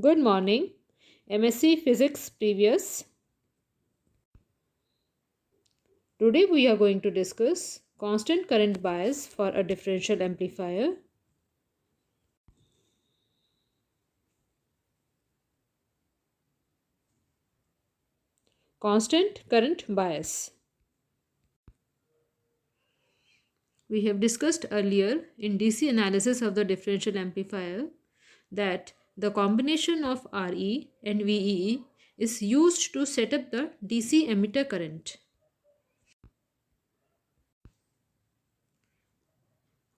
Good morning. MSc Physics previous. Today we are going to discuss constant current bias for a differential amplifier. Constant current bias. We have discussed earlier in DC analysis of the differential amplifier that the combination of RE and VEE is used to set up the DC emitter current.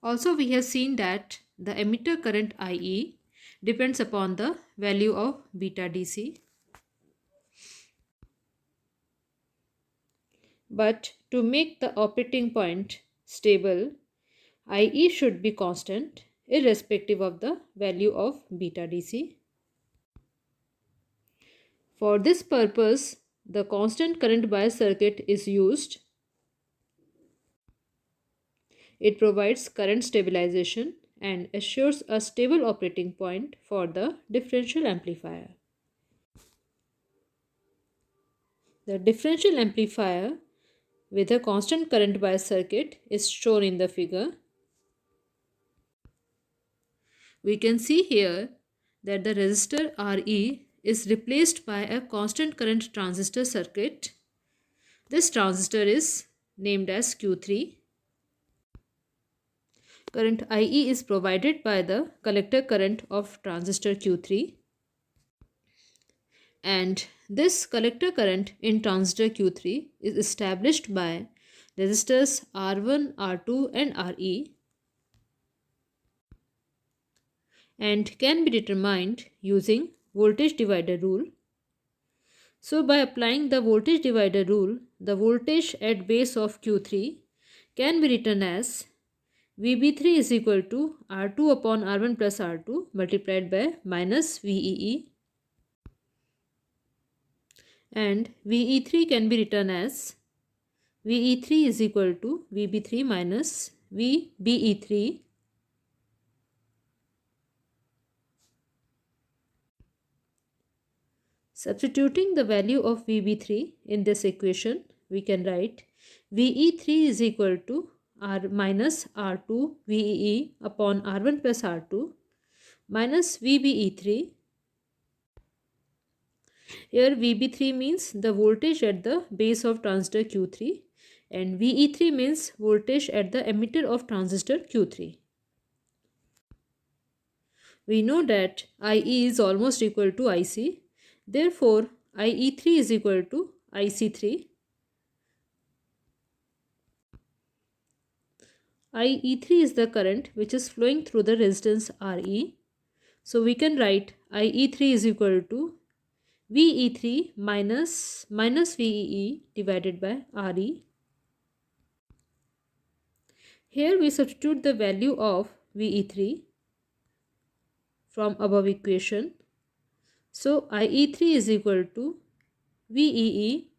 Also, we have seen that the emitter current IE depends upon the value of beta DC. But to make the operating point stable, IE should be constant irrespective of the value of beta DC. For this purpose, the constant current bias circuit is used. It provides current stabilization and assures a stable operating point for the differential amplifier. The differential amplifier with a constant current bias circuit is shown in the figure. We can see here that the resistor Re is replaced by a constant current transistor circuit. This transistor is named as Q3. Current IE is provided by the collector current of transistor Q3. And this collector current in transistor Q3 is established by resistors R1, R2 and Re and can be determined using voltage divider rule. So by applying the voltage divider rule, the voltage at base of Q3 can be written as VB3 is equal to R2 upon R1 plus R2 multiplied by minus VEE, and VE3 can be written as VE3 is equal to VB3 minus VBE3. Substituting the value of VB3 in this equation, we can write VE3 is equal to R minus R2 VEE upon R1 plus R2 minus VBE3. Here VB3 means the voltage at the base of transistor Q3 and VE3 means voltage at the emitter of transistor Q3. We know that IE is almost equal to IC. Therefore, IE3 is equal to IC3. IE3 is the current which is flowing through the resistance RE. So we can write IE3 is equal to VE3 minus VEE divided by RE. Here we substitute the value of VE3 from above equation. So IE3 is equal to VEE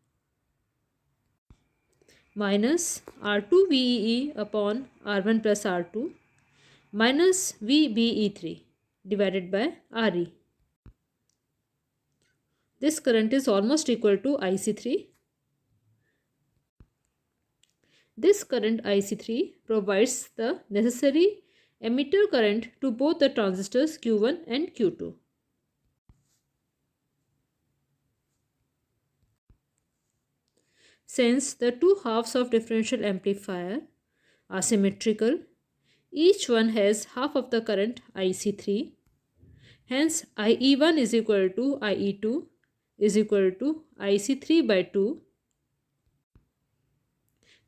minus R2 VEE upon R1 plus R2 minus VBE3 divided by RE. This current is almost equal to IC3. This current IC3 provides the necessary emitter current to both the transistors Q1 and Q2. Since the two halves of differential amplifier are symmetrical, each one has half of the current IC3. Hence, IE1 is equal to IE2 is equal to IC3 by 2.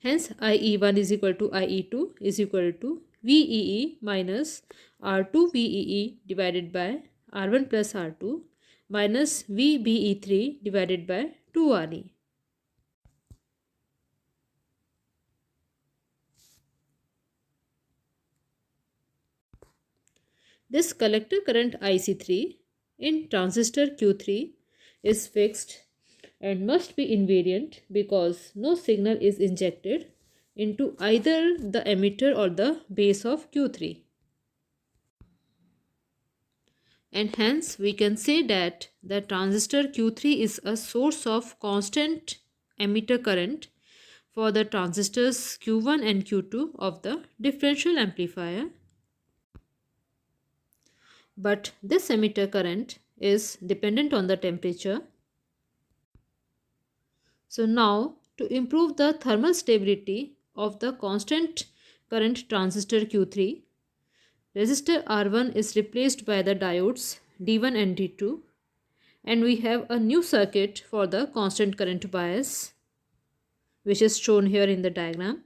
Hence, IE1 is equal to IE2 is equal to VEE minus R2 VEE divided by R1 plus R2 minus VBE3 divided by 2RE. This collector current IC3 in transistor Q3 is fixed and must be invariant because no signal is injected into either the emitter or the base of Q3. and hence we can say that the transistor Q3 is a source of constant emitter current for the transistors Q1 and Q2 of the differential amplifier. But this emitter current is dependent on the temperature. So now, to improve the thermal stability of the constant current transistor Q3, resistor R1 is replaced by the diodes D1 and D2, and we have a new circuit for the constant current bias, which is shown here in the diagram.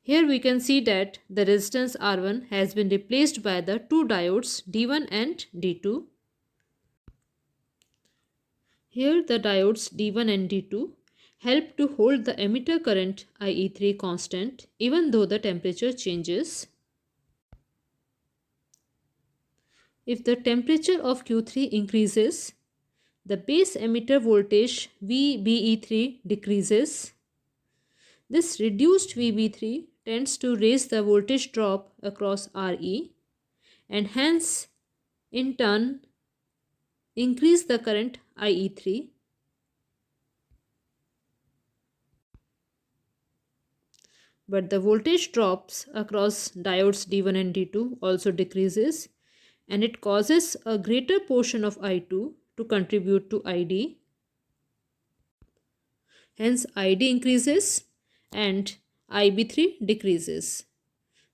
Here we can see that the resistance R1 has been replaced by the two diodes D1 and D2. Here the diodes D1 and D2 help to hold the emitter current IE3 constant even though the temperature changes. If the temperature of Q3 increases, the base emitter voltage VBE3 decreases. This reduced VB3 tends to raise the voltage drop across RE and hence in turn increase the current IE3. But the voltage drops across diodes D1 and D2 also decreases, and it causes a greater portion of I2 to contribute to ID. Hence ID increases and IB3 decreases.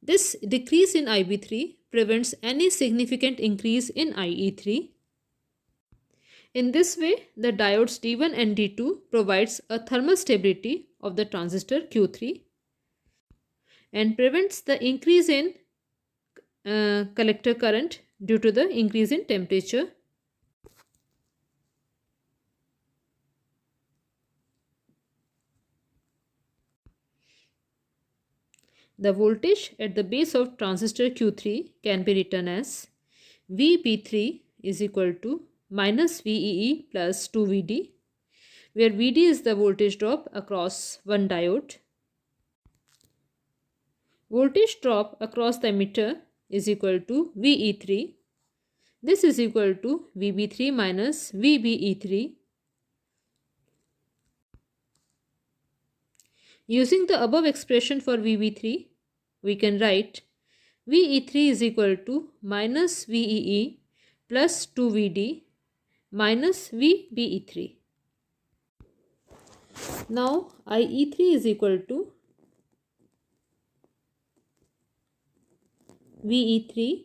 This decrease in IB3 prevents any significant increase in IE3. In this way, the diodes D1 and D2 provides a thermal stability of the transistor Q3 and prevents the increase in collector current due to the increase in temperature. The voltage at the base of transistor Q3 can be written as VB3 is equal to minus VEE plus 2VD, where VD is the voltage drop across one diode. Voltage drop across the emitter is equal to VE3. This is equal to VB3 minus VBE3. Using the above expression for VB3, we can write VE3 is equal to minus VEE plus 2VD minus VBE3. Now IE3 is equal to VE3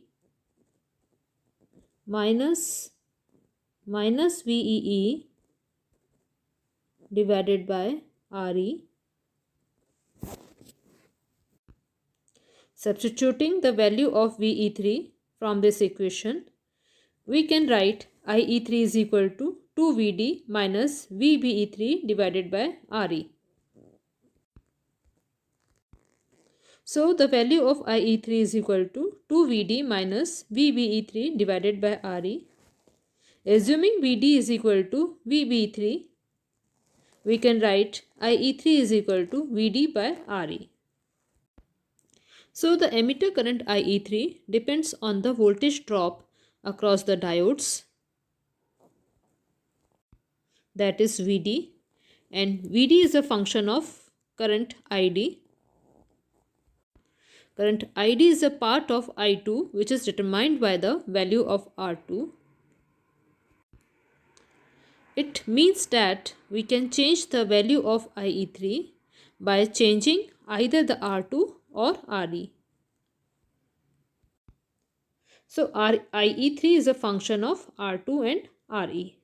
minus VEE divided by RE. Substituting the value of VE3 from this equation, we can write IE3 is equal to 2VD minus VBE3 divided by RE. So the value of IE3 is equal to 2VD minus VBE3 divided by RE. Assuming VD is equal to VBE3, we can write IE3 is equal to VD by RE. So the emitter current IE3 depends on the voltage drop across the diodes, that is VD, and VD is a function of current ID. Current ID is a part of I2 which is determined by the value of R2. It means that we can change the value of IE3 by changing either the R2 or RE. So IE3 is a function of R2 and RE.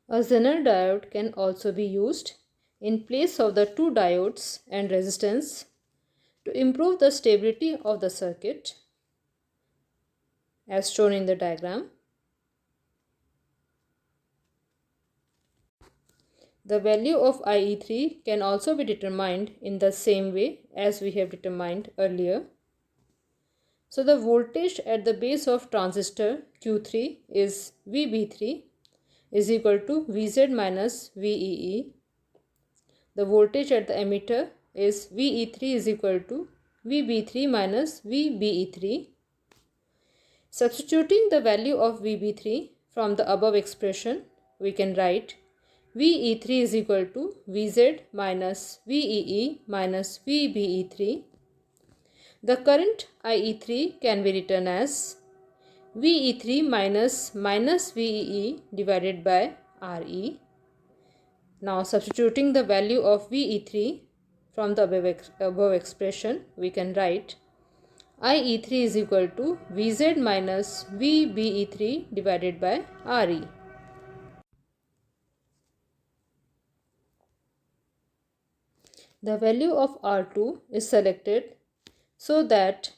A Zener diode can also be used in place of the two diodes and resistance to improve the stability of the circuit as shown in the diagram. The value of IE3 can also be determined in the same way as we have determined earlier. So the voltage at the base of transistor Q3 is VB3 is equal to Vz minus VEE. The voltage at the emitter is VE3 is equal to VB3 minus VBE3. Substituting the value of VB3 from the above expression, we can write VE3 is equal to Vz minus VEE minus VBE3. The current IE3 can be written as VE3 minus VEE divided by RE. Now substituting the value of VE3 from the above expression, we can write IE3 is equal to Vz minus VBE3 divided by RE. The value of R2 is selected so that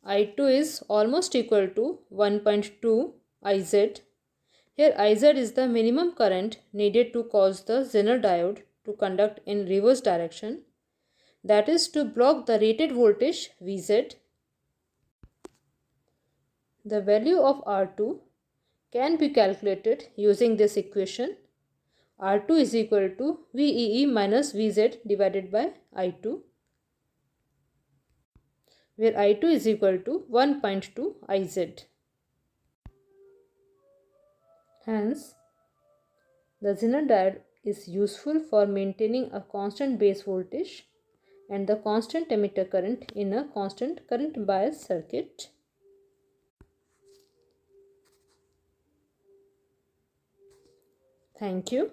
I2 is almost equal to 1.2 IZ. Here IZ is the minimum current needed to cause the Zener diode to conduct in reverse direction, that is to block the rated voltage Vz. The value of R2 can be calculated using this equation. R2 is equal to VEE minus Vz divided by I2, where I2 is equal to 1.2 IZ. Hence, the Zener diode is useful for maintaining a constant base voltage and the constant emitter current in a constant current bias circuit. Thank you.